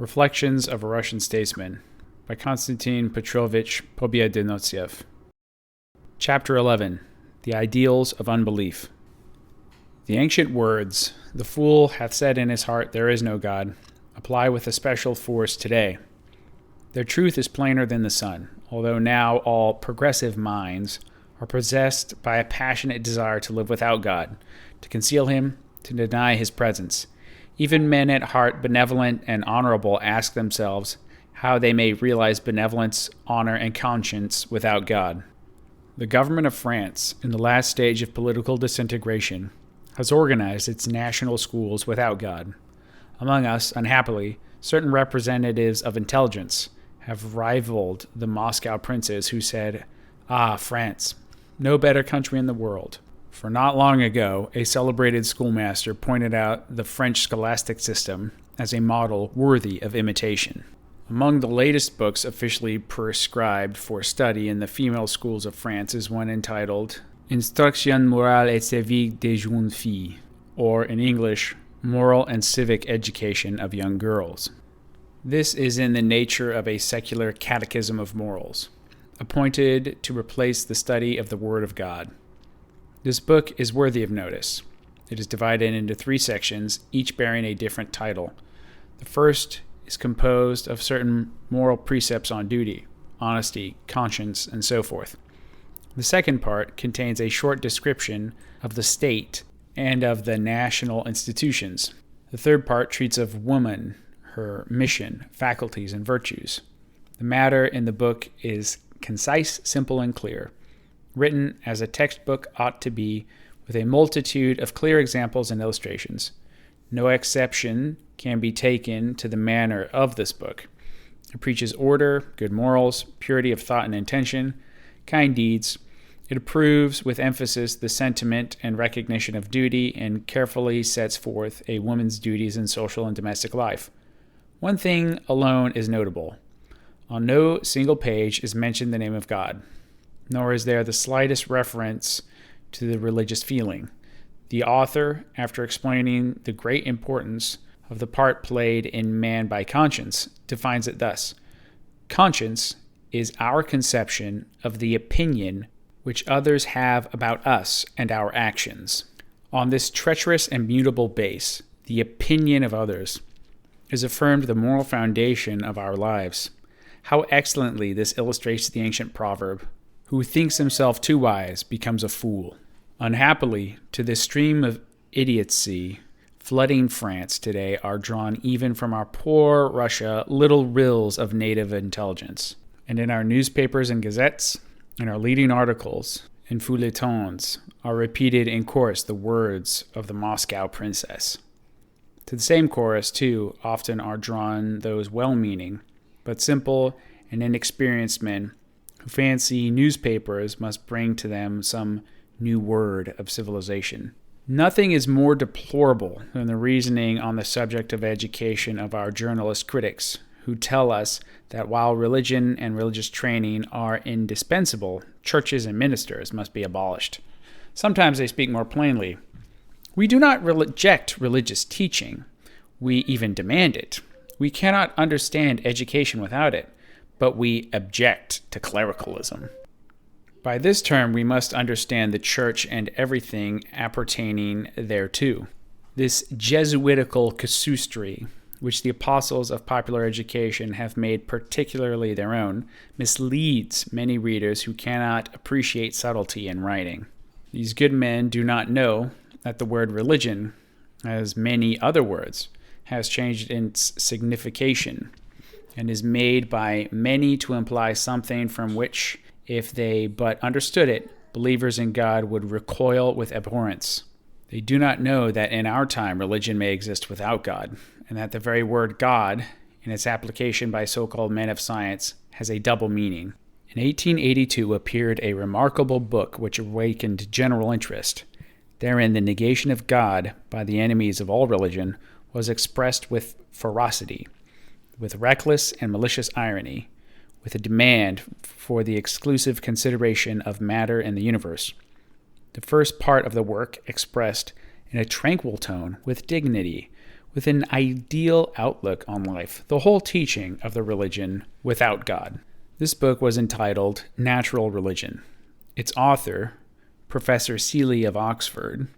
Reflections of a Russian Statesman by Konstantin Petrovich Pobyedonostseff. Chapter 11. The Ideals of Unbelief. The ancient words, "The fool hath said in his heart, there is no God," apply with especial force today. Their truth is plainer than the sun, although now all progressive minds are possessed by a passionate desire to live without God, to conceal him, to deny his presence. Even men at heart benevolent and honorable ask themselves how they may realize benevolence, honor, and conscience without God. The government of France, in the last stage of political disintegration, has organized its national schools without God. Among us, unhappily, certain representatives of intelligence have rivaled the Moscow princes who said, "Ah, France, no better country in the world." For not long ago, a celebrated schoolmaster pointed out the French scholastic system as a model worthy of imitation. Among the latest books officially prescribed for study in the female schools of France is one entitled Instruction morale et civique des jeunes filles, or in English, Moral and Civic Education of Young Girls. This is in the nature of a secular catechism of morals, appointed to replace the study of the Word of God. This book is worthy of notice. It is divided into 3 sections, each bearing a different title. The first is composed of certain moral precepts on duty, honesty, conscience, and so forth. The second part contains a short description of the state and of the national institutions. The third part treats of woman, her mission, faculties, and virtues. The matter in the book is concise, simple, and clear, written as a textbook ought to be, with a multitude of clear examples and illustrations. No exception can be taken to the manner of this book. It preaches order, good morals, purity of thought and intention, kind deeds. It approves with emphasis the sentiment and recognition of duty, and carefully sets forth a woman's duties in social and domestic life. One thing alone is notable. On no single page is mentioned the name of God, nor is there the slightest reference to the religious feeling. The author, after explaining the great importance of the part played in man by conscience, defines it thus: conscience is our conception of the opinion which others have about us and our actions. On this treacherous and mutable base, the opinion of others, is affirmed the moral foundation of our lives. How excellently this illustrates the ancient proverb, "Who thinks himself too wise becomes a fool." Unhappily, to this stream of idiocy flooding France today are drawn even from our poor Russia little rills of native intelligence. And in our newspapers and gazettes, in our leading articles and feuilletons, are repeated in chorus the words of the Moscow princess. To the same chorus, too, often are drawn those well-meaning, but simple and inexperienced men who fancy newspapers must bring to them some new word of civilization. Nothing is more deplorable than the reasoning on the subject of education of our journalist critics, who tell us that while religion and religious training are indispensable, churches and ministers must be abolished. Sometimes they speak more plainly. We do not reject religious teaching. We even demand it. We cannot understand education without it, but we object to clericalism. By this term, we must understand the church and everything appertaining thereto. This Jesuitical casuistry, which the apostles of popular education have made particularly their own, misleads many readers who cannot appreciate subtlety in writing. These good men do not know that the word religion, as many other words, has changed its signification, and is made by many to imply something from which, if they but understood it, believers in God would recoil with abhorrence. They do not know that in our time religion may exist without God, and that the very word God, in its application by so-called men of science, has a double meaning. In 1882 appeared a remarkable book which awakened general interest. Therein the negation of God by the enemies of all religion was expressed with ferocity, with reckless and malicious irony, with a demand for the exclusive consideration of matter in the universe. The first part of the work expressed in a tranquil tone, with dignity, with an ideal outlook on life, the whole teaching of the religion without God. This book was entitled Natural Religion. Its author, Professor Seeley of Oxford,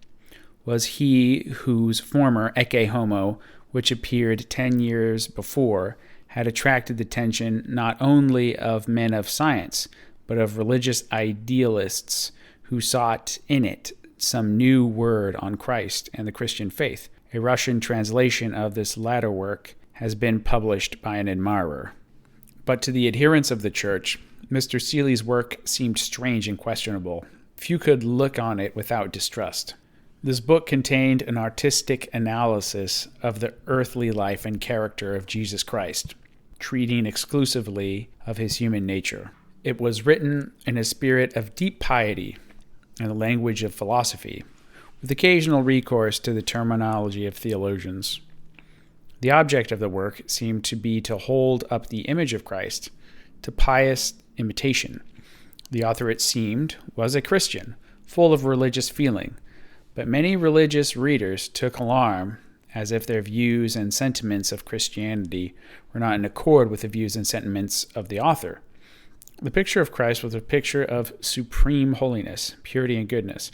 was he whose former Ecce Homo, which appeared 10 years before, had attracted the attention not only of men of science, but of religious idealists who sought in it some new word on Christ and the Christian faith. A Russian translation of this latter work has been published by an admirer. But to the adherents of the Church, Mr. Seeley's work seemed strange and questionable. Few could look on it without distrust. This book contained an artistic analysis of the earthly life and character of Jesus Christ, treating exclusively of his human nature. It was written in a spirit of deep piety and the language of philosophy, with occasional recourse to the terminology of theologians. The object of the work seemed to be to hold up the image of Christ to pious imitation. The author, it seemed, was a Christian, full of religious feeling, but many religious readers took alarm as if their views and sentiments of Christianity were not in accord with the views and sentiments of the author. The picture of Christ was a picture of supreme holiness, purity, and goodness,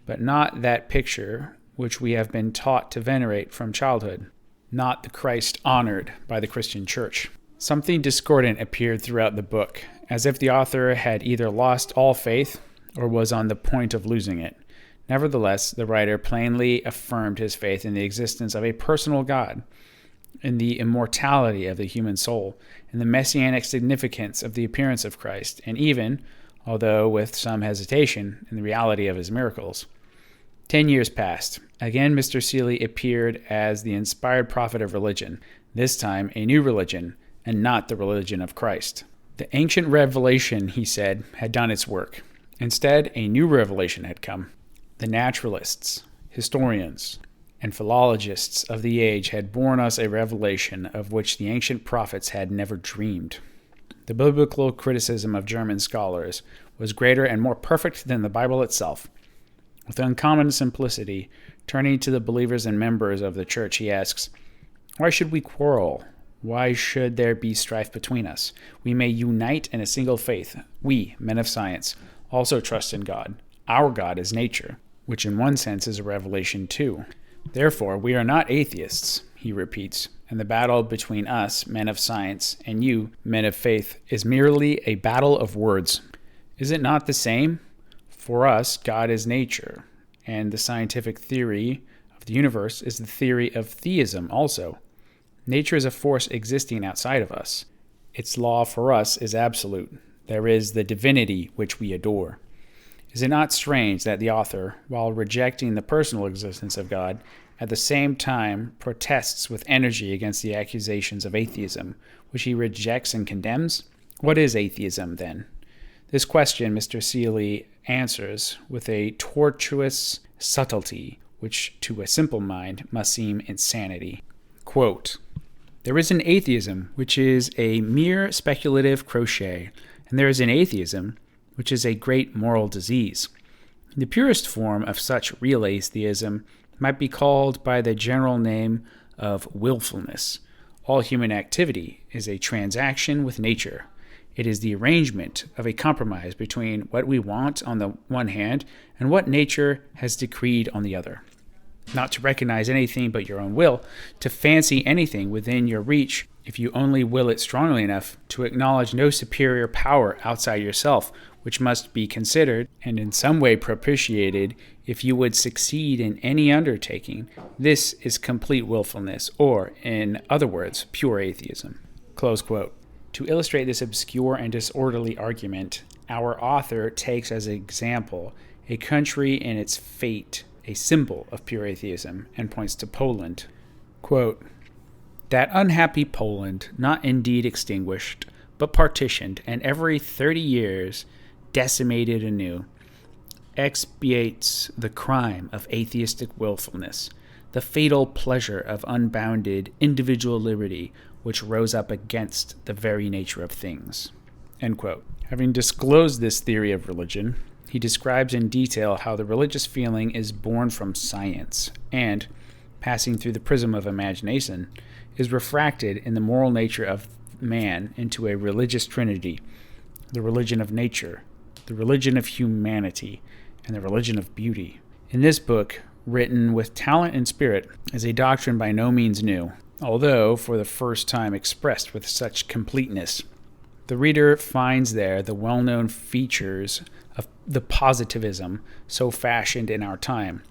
but not that picture which we have been taught to venerate from childhood, not the Christ honored by the Christian Church. Something discordant appeared throughout the book, as if the author had either lost all faith or was on the point of losing it. Nevertheless, the writer plainly affirmed his faith in the existence of a personal God, in the immortality of the human soul, in the messianic significance of the appearance of Christ, and even, although with some hesitation, in the reality of his miracles. 10 years passed. Again, Mr. Seeley appeared as the inspired prophet of religion, this time a new religion, and not the religion of Christ. The ancient revelation, he said, had done its work. Instead, a new revelation had come. The naturalists, historians, and philologists of the age had borne us a revelation of which the ancient prophets had never dreamed. The biblical criticism of German scholars was greater and more perfect than the Bible itself. With uncommon simplicity, turning to the believers and members of the church, he asks, "Why should we quarrel? Why should there be strife between us? We may unite in a single faith. We, men of science, also trust in God. Our God is nature," which in one sense is a revelation too. "Therefore, we are not atheists," he repeats, "and the battle between us, men of science, and you, men of faith, is merely a battle of words. Is it not the same? For us, God is nature, and the scientific theory of the universe is the theory of theism also. Nature is a force existing outside of us. Its law for us is absolute. There is the divinity which we adore. Is it not strange that the author, while rejecting the personal existence of God, at the same time protests with energy against the accusations of atheism, which he rejects and condemns? What is atheism, then? This question Mr. Seeley answers with a tortuous subtlety, which to a simple mind must seem insanity. Quote, "There is an atheism which is a mere speculative crochet, and there is an atheism which is a great moral disease. The purest form of such real atheism might be called by the general name of willfulness. All human activity is a transaction with nature. It is the arrangement of a compromise between what we want on the one hand and what nature has decreed on the other. Not to recognize anything but your own will, to fancy anything within your reach if you only will it strongly enough, to acknowledge no superior power outside yourself, which must be considered and in some way propitiated if you would succeed in any undertaking. This is complete willfulness, or, in other words, pure atheism." Close quote. To illustrate this obscure and disorderly argument, our author takes as an example a country in its fate, a symbol of pure atheism, and points to Poland. Quote, "That unhappy Poland, not indeed extinguished, but partitioned, and every 30 years decimated anew, expiates the crime of atheistic willfulness, the fatal pleasure of unbounded individual liberty, which rose up against the very nature of things." End quote. Having disclosed this theory of religion, he describes in detail how the religious feeling is born from science, and, passing through the prism of imagination, is refracted in the moral nature of man into a religious trinity, the religion of nature, the religion of humanity, and the religion of beauty. In this book, written with talent and spirit, is a doctrine by no means new, although for the first time expressed with such completeness. The reader finds there the well-known features of the positivism so fashioned in our time,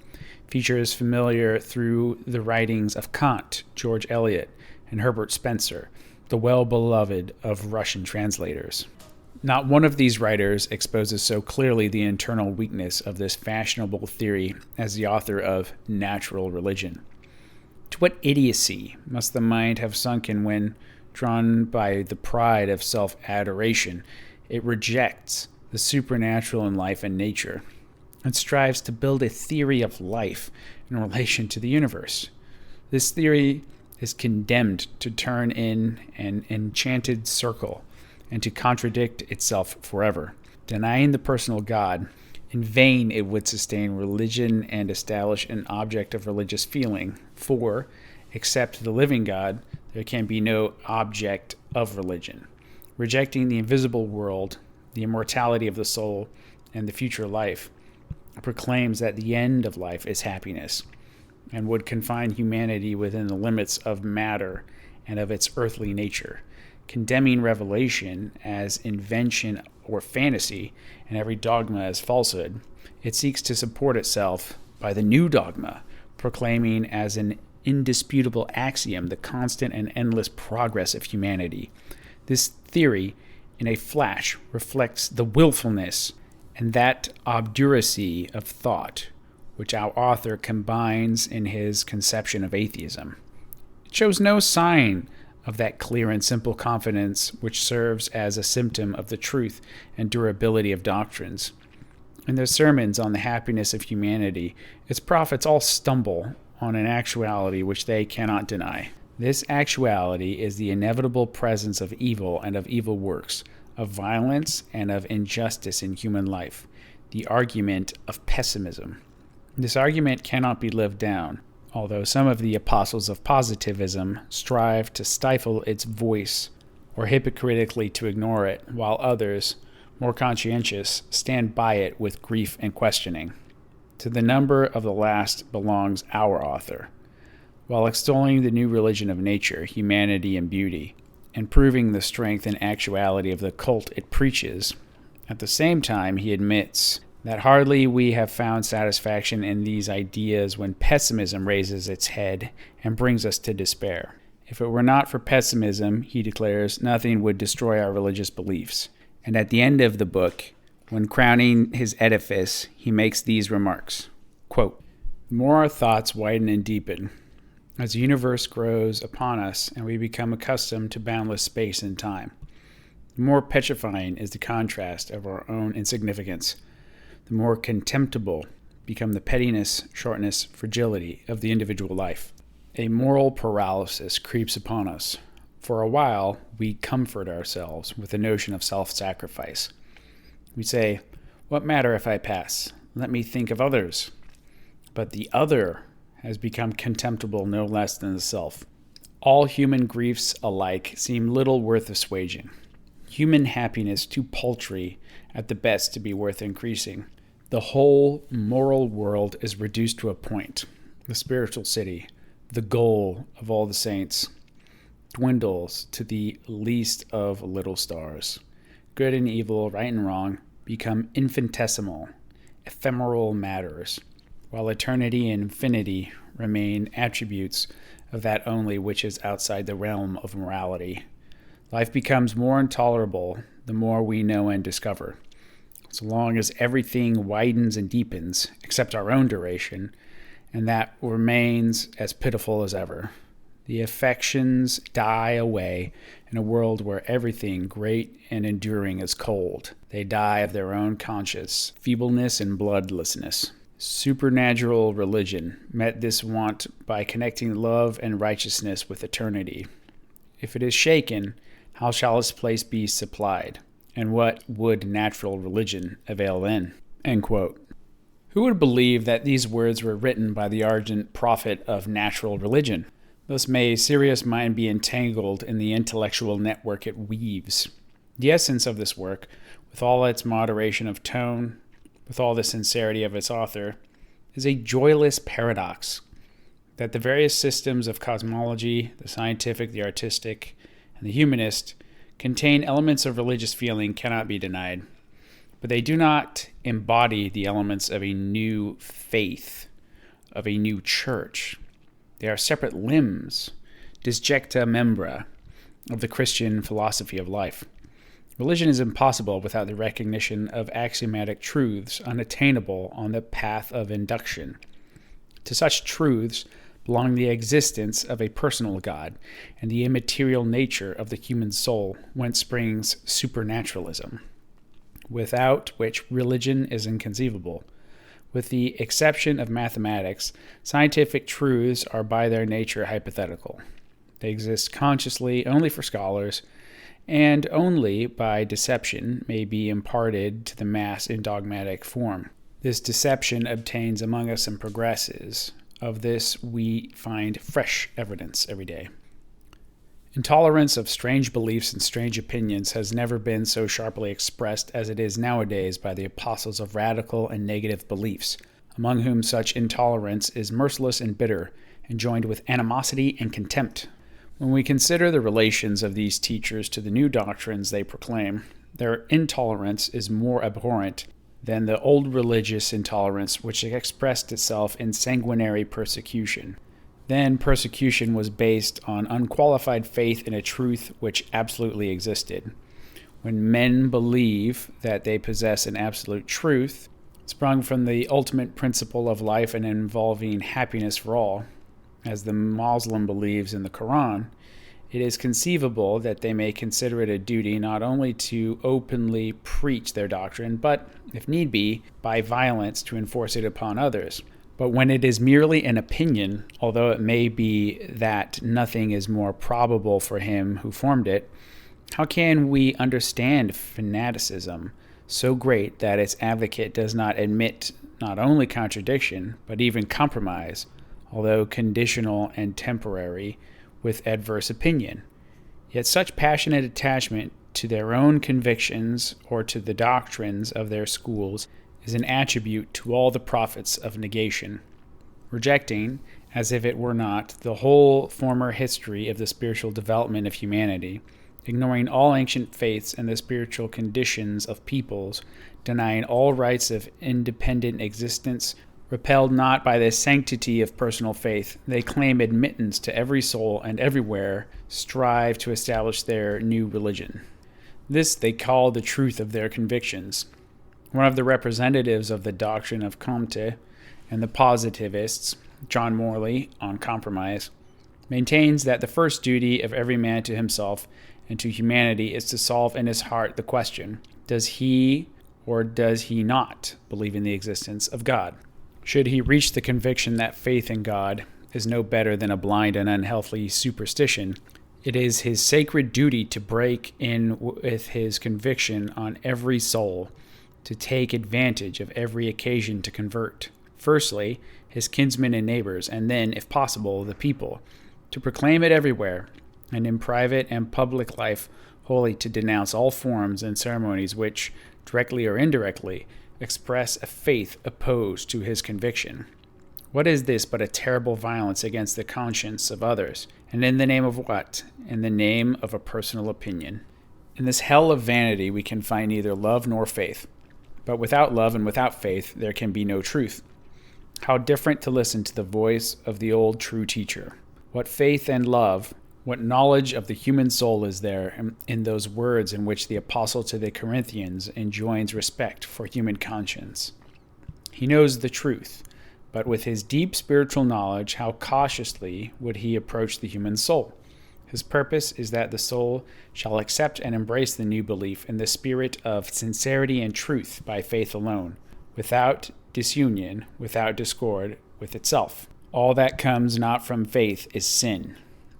features familiar through the writings of Kant, George Eliot, and Herbert Spencer, the well-beloved of Russian translators. Not one of these writers exposes so clearly the internal weakness of this fashionable theory as the author of Natural Religion. To what idiocy must the mind have sunken when, drawn by the pride of self-adoration, it rejects the supernatural in life and nature, and strives to build a theory of life in relation to the universe. This theory is condemned to turn in an enchanted circle and to contradict itself forever. Denying the personal God, in vain it would sustain religion and establish an object of religious feeling, for, except the living God, there can be no object of religion. Rejecting the invisible world, the immortality of the soul, and the future life, proclaims that the end of life is happiness, and would confine humanity within the limits of matter and of its earthly nature. Condemning revelation as invention or fantasy, and every dogma as falsehood, it seeks to support itself by the new dogma, proclaiming as an indisputable axiom the constant and endless progress of humanity. This theory, in a flash, reflects the willfulness and that obduracy of thought which our author combines in his conception of atheism. It shows no sign of that clear and simple confidence which serves as a symptom of the truth and durability of doctrines. In their sermons on the happiness of humanity, its prophets all stumble on an actuality which they cannot deny. This actuality is the inevitable presence of evil and of evil works, of violence and of injustice in human life, the argument of pessimism. This argument cannot be lived down, although some of the apostles of positivism strive to stifle its voice or hypocritically to ignore it, while others, more conscientious, stand by it with grief and questioning. To the number of the last belongs our author. While extolling the new religion of nature, humanity, and beauty, and proving the strength and actuality of the cult it preaches, at the same time he admits that hardly we have found satisfaction in these ideas when pessimism raises its head and brings us to despair. If it were not for pessimism, he declares, nothing would destroy our religious beliefs. And at the end of the book, when crowning his edifice, he makes these remarks, quote, "The more our thoughts widen and deepen, as the universe grows upon us and we become accustomed to boundless space and time, the more petrifying is the contrast of our own insignificance, the more contemptible become the pettiness, shortness, fragility of the individual life. A moral paralysis creeps upon us. For a while, we comfort ourselves with the notion of self-sacrifice. We say, what matter if I pass? Let me think of others. But the other has become contemptible no less than the self. All human griefs alike seem little worth assuaging. Human happiness too paltry at the best to be worth increasing. The whole moral world is reduced to a point. The spiritual city, the goal of all the saints, dwindles to the least of little stars. Good and evil, right and wrong, become infinitesimal, ephemeral matters, while eternity and infinity remain attributes of that only which is outside the realm of morality. Life becomes more intolerable the more we know and discover. So long as everything widens and deepens, except our own duration, and that remains as pitiful as ever. The affections die away in a world where everything great and enduring is cold. They die of their own conscious feebleness and bloodlessness. Supernatural religion met this want by connecting love and righteousness with eternity. If it is shaken, how shall its place be supplied? And what would natural religion avail then?" End quote. Who would believe that these words were written by the ardent prophet of natural religion? Thus may a serious mind be entangled in the intellectual network it weaves. The essence of this work, with all its moderation of tone, with all the sincerity of its author, is a joyless paradox that the various systems of cosmology, the scientific, the artistic, and the humanist, contain elements of religious feeling cannot be denied. But they do not embody the elements of a new faith, of a new church. They are separate limbs, disjecta membra, of the Christian philosophy of life. Religion is impossible without the recognition of axiomatic truths unattainable on the path of induction. To such truths belong the existence of a personal God and the immaterial nature of the human soul, whence springs supernaturalism, without which religion is inconceivable. With the exception of mathematics, scientific truths are by their nature hypothetical. They exist consciously only for scholars, and only by deception may be imparted to the mass in dogmatic form. This deception obtains among us and progresses. Of this we find fresh evidence every day. Intolerance of strange beliefs and strange opinions has never been so sharply expressed as it is nowadays by the apostles of radical and negative beliefs, among whom such intolerance is merciless and bitter, and joined with animosity and contempt. When we consider the relations of these teachers to the new doctrines they proclaim, their intolerance is more abhorrent than the old religious intolerance which expressed itself in sanguinary persecution. Then persecution was based on unqualified faith in a truth which absolutely existed. When men believe that they possess an absolute truth, sprung from the ultimate principle of life and involving happiness for all, as the Muslim believes in the Quran, it is conceivable that they may consider it a duty not only to openly preach their doctrine, but, if need be, by violence to enforce it upon others. But when it is merely an opinion, although it may be that nothing is more probable for him who formed it, how can we understand fanaticism so great that its advocate does not admit not only contradiction, but even compromise, although conditional and temporary, with adverse opinion? Yet such passionate attachment to their own convictions or to the doctrines of their schools is an attribute to all the prophets of negation, rejecting, as if it were not, the whole former history of the spiritual development of humanity, ignoring all ancient faiths and the spiritual conditions of peoples, denying all rights of independent existence. Repelled not by the sanctity of personal faith, they claim admittance to every soul and everywhere strive to establish their new religion. This they call the truth of their convictions. One of the representatives of the doctrine of Comte and the positivists, John Morley, on compromise, maintains that the first duty of every man to himself and to humanity is to solve in his heart the question, does he or does he not believe in the existence of God? Should he reach the conviction that faith in God is no better than a blind and unhealthy superstition, it is his sacred duty to break in with his conviction on every soul, to take advantage of every occasion to convert, firstly, his kinsmen and neighbors, and then, if possible, the people, to proclaim it everywhere, and in private and public life wholly to denounce all forms and ceremonies which, directly or indirectly, express a faith opposed to his conviction. What is this but a terrible violence against the conscience of others? And in the name of what? In the name of a personal opinion. In this hell of vanity we can find neither love nor faith. But without love and without faith there can be no truth. How different to listen to the voice of the old true teacher. What faith and love, what knowledge of the human soul is there in those words in which the apostle to the Corinthians enjoins respect for human conscience. He knows the truth, but with his deep spiritual knowledge, how cautiously would he approach the human soul? His purpose is that the soul shall accept and embrace the new belief in the spirit of sincerity and truth by faith alone, without disunion, without discord with itself. All that comes not from faith is sin.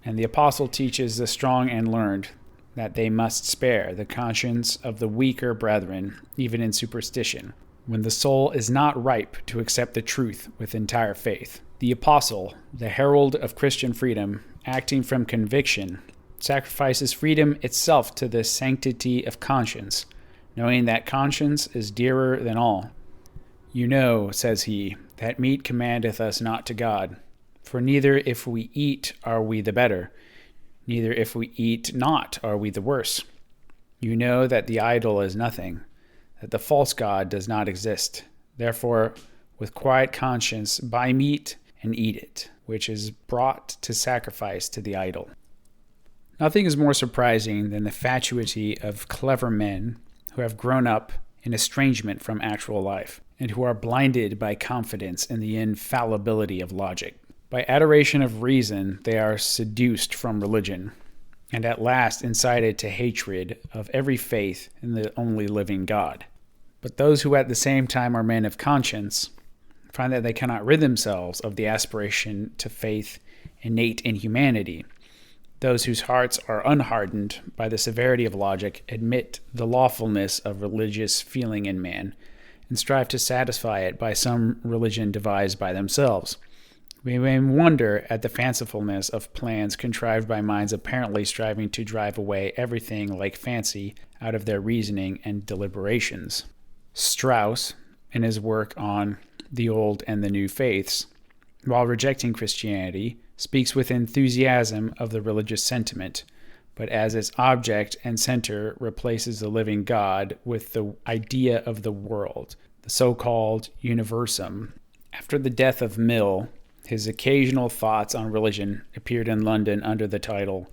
And the apostle teaches the strong and learned that they must spare the conscience of the weaker brethren, even in superstition, when the soul is not ripe to accept the truth with entire faith. The apostle, the herald of Christian freedom, acting from conviction, sacrifices freedom itself to the sanctity of conscience, knowing that conscience is dearer than all. You know, says he, that meat commandeth us not to God. For neither if we eat are we the better, neither if we eat not are we the worse. You know that the idol is nothing, that the false god does not exist. Therefore, with quiet conscience, buy meat and eat it, which is brought to sacrifice to the idol. Nothing is more surprising than the fatuity of clever men who have grown up in estrangement from actual life, and who are blinded by confidence in the infallibility of logic. By adoration of reason, they are seduced from religion, and at last incited to hatred of every faith in the only living God. But those who at the same time are men of conscience find that they cannot rid themselves of the aspiration to faith innate in humanity. Those whose hearts are unhardened by the severity of logic admit the lawfulness of religious feeling in man, and strive to satisfy it by some religion devised by themselves. We may wonder at the fancifulness of plans contrived by minds apparently striving to drive away everything like fancy out of their reasoning and deliberations. Strauss, in his work on the Old and the New Faiths, while rejecting Christianity, speaks with enthusiasm of the religious sentiment, but as its object and center replaces the living God with the idea of the world, the so-called universum. After the death of Mill, his occasional thoughts on religion appeared in London under the title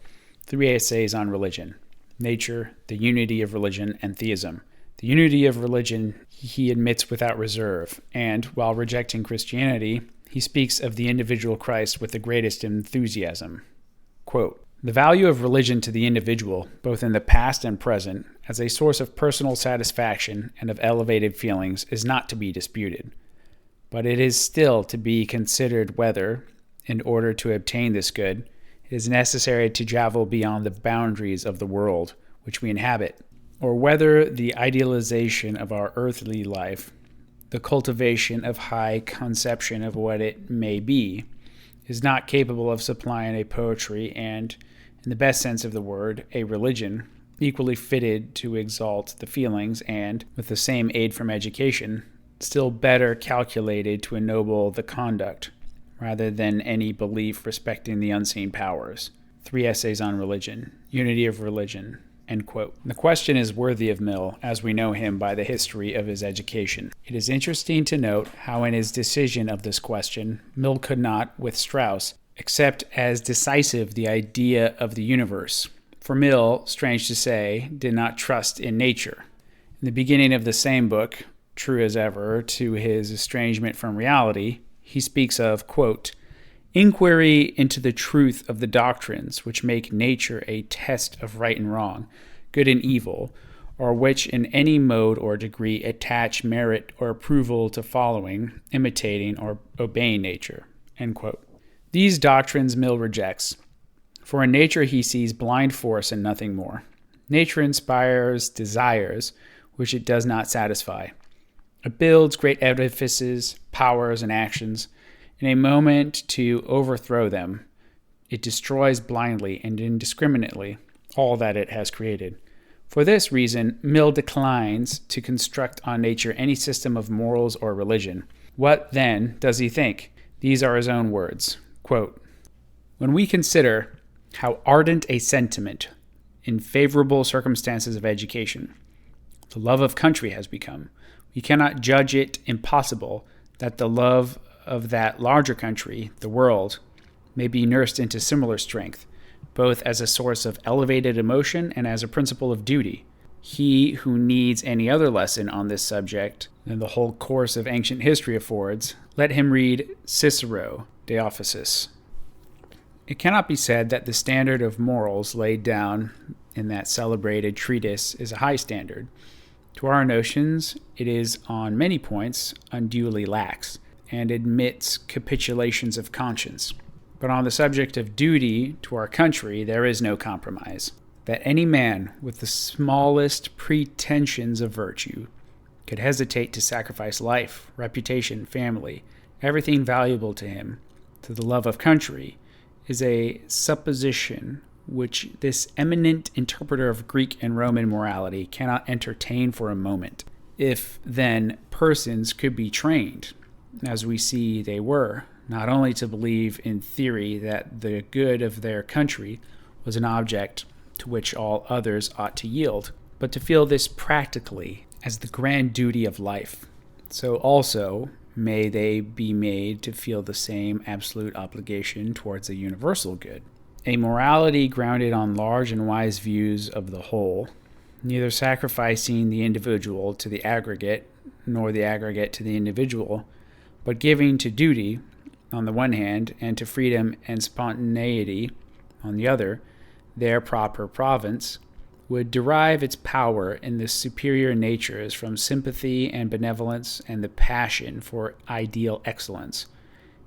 3 Essays on Religion, Nature, the Unity of Religion, and Theism. The unity of religion he admits without reserve, and, while rejecting Christianity, he speaks of the individual Christ with the greatest enthusiasm. Quote, "The value of religion to the individual, both in the past and present, as a source of personal satisfaction and of elevated feelings, is not to be disputed. But it is still to be considered whether, in order to obtain this good, it is necessary to travel beyond the boundaries of the world which we inhabit, or whether the idealization of our earthly life, the cultivation of high conception of what it may be, is not capable of supplying a poetry and, in the best sense of the word, a religion, equally fitted to exalt the feelings and, with the same aid from education, still better calculated to ennoble the conduct, rather than any belief respecting the unseen powers. 3 Essays on Religion, Unity of Religion." End quote. The question is worthy of Mill, as we know him by the history of his education. It is interesting to note how in his decision of this question, Mill could not, with Strauss, accept as decisive the idea of the universe. For Mill, strange to say, did not trust in nature. In the beginning of the same book, true as ever to his estrangement from reality, he speaks of, quote, "Inquiry into the truth of the doctrines which make nature a test of right and wrong, good and evil, or which in any mode or degree attach merit or approval to following, imitating, or obeying nature." End quote. These doctrines Mill rejects, for in nature he sees blind force and nothing more. Nature inspires desires which it does not satisfy. It builds great edifices, powers, and actions. In a moment to overthrow them, it destroys blindly and indiscriminately all that it has created. For this reason, Mill declines to construct on nature any system of morals or religion. What, then, does he think? These are his own words. Quote, "When we consider how ardent a sentiment, in favorable circumstances of education, the love of country has become, we cannot judge it impossible that the love of that larger country, the world, may be nursed into similar strength, both as a source of elevated emotion and as a principle of duty. He who needs any other lesson on this subject than the whole course of ancient history affords, let him read Cicero, De Officiis." It cannot be said that the standard of morals laid down in that celebrated treatise is a high standard. To our notions, it is on many points unduly lax, and admits capitulations of conscience. But on the subject of duty to our country, there is no compromise. That any man with the smallest pretensions of virtue could hesitate to sacrifice life, reputation, family, everything valuable to him, to the love of country, is a supposition which this eminent interpreter of Greek and Roman morality cannot entertain for a moment. If, then, persons could be trained, as we see they were, not only to believe in theory that the good of their country was an object to which all others ought to yield, but to feel this practically as the grand duty of life, so also may they be made to feel the same absolute obligation towards the universal good. A morality grounded on large and wise views of the whole, neither sacrificing the individual to the aggregate, nor the aggregate to the individual, but giving to duty, on the one hand, and to freedom and spontaneity, on the other, their proper province, would derive its power in the superior natures from sympathy and benevolence and the passion for ideal excellence,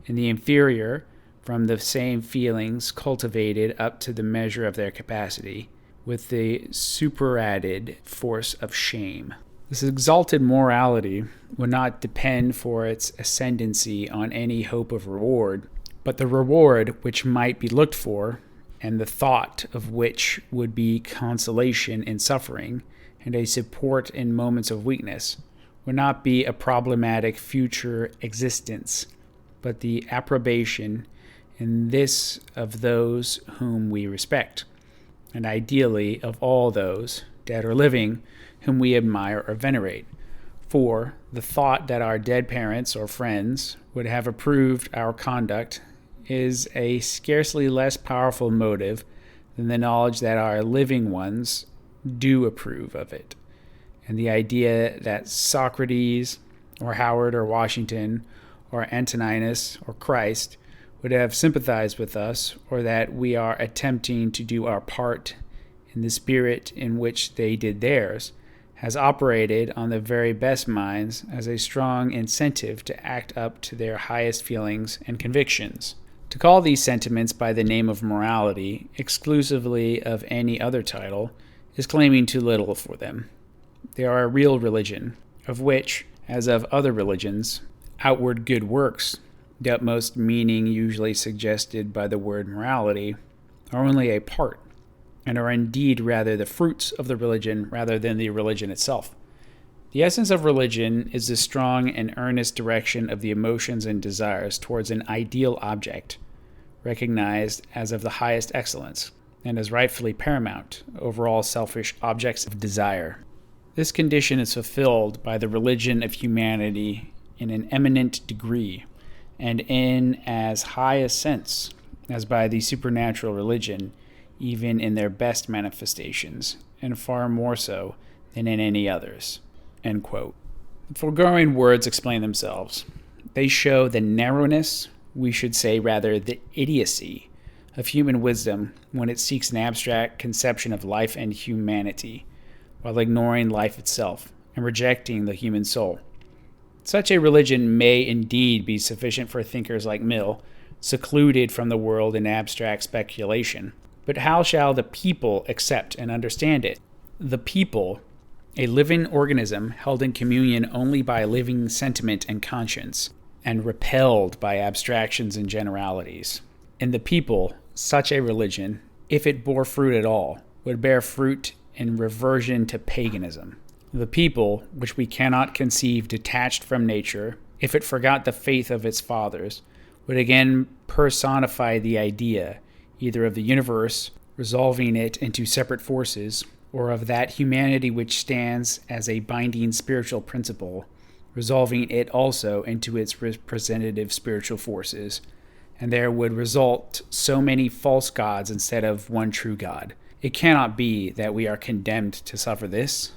in the inferior from the same feelings cultivated up to the measure of their capacity, with the superadded force of shame. This exalted morality would not depend for its ascendancy on any hope of reward, but the reward which might be looked for, and the thought of which would be consolation in suffering, and a support in moments of weakness, would not be a problematic future existence, but the approbation in this of those whom we respect, and ideally of all those, dead or living, whom we admire or venerate. For the thought that our dead parents or friends would have approved our conduct is a scarcely less powerful motive than the knowledge that our living ones do approve of it. And the idea that Socrates or Howard or Washington or Antoninus or Christ would have sympathized with us, or that we are attempting to do our part in the spirit in which they did theirs, has operated on the very best minds as a strong incentive to act up to their highest feelings and convictions. To call these sentiments by the name of morality, exclusively of any other title, is claiming too little for them. They are a real religion, of which, as of other religions, outward good works, the utmost meaning usually suggested by the word morality, are only a part, and are indeed rather the fruits of the religion rather than the religion itself. The essence of religion is the strong and earnest direction of the emotions and desires towards an ideal object, recognized as of the highest excellence, and as rightfully paramount over all selfish objects of desire. This condition is fulfilled by the religion of humanity in an eminent degree, and in as high a sense as by the supernatural religion, even in their best manifestations, and far more so than in any others." End quote. The foregoing words explain themselves. They show the narrowness, we should say rather the idiocy, of human wisdom when it seeks an abstract conception of life and humanity, while ignoring life itself and rejecting the human soul. Such a religion may indeed be sufficient for thinkers like Mill, secluded from the world in abstract speculation. But how shall the people accept and understand it? The people, a living organism held in communion only by living sentiment and conscience, and repelled by abstractions and generalities. In the people, such a religion, if it bore fruit at all, would bear fruit in reversion to paganism. The people, which we cannot conceive detached from nature, if it forgot the faith of its fathers, would again personify the idea, either of the universe, resolving it into separate forces, or of that humanity which stands as a binding spiritual principle, resolving it also into its representative spiritual forces, and there would result so many false gods instead of one true God. It cannot be that we are condemned to suffer this.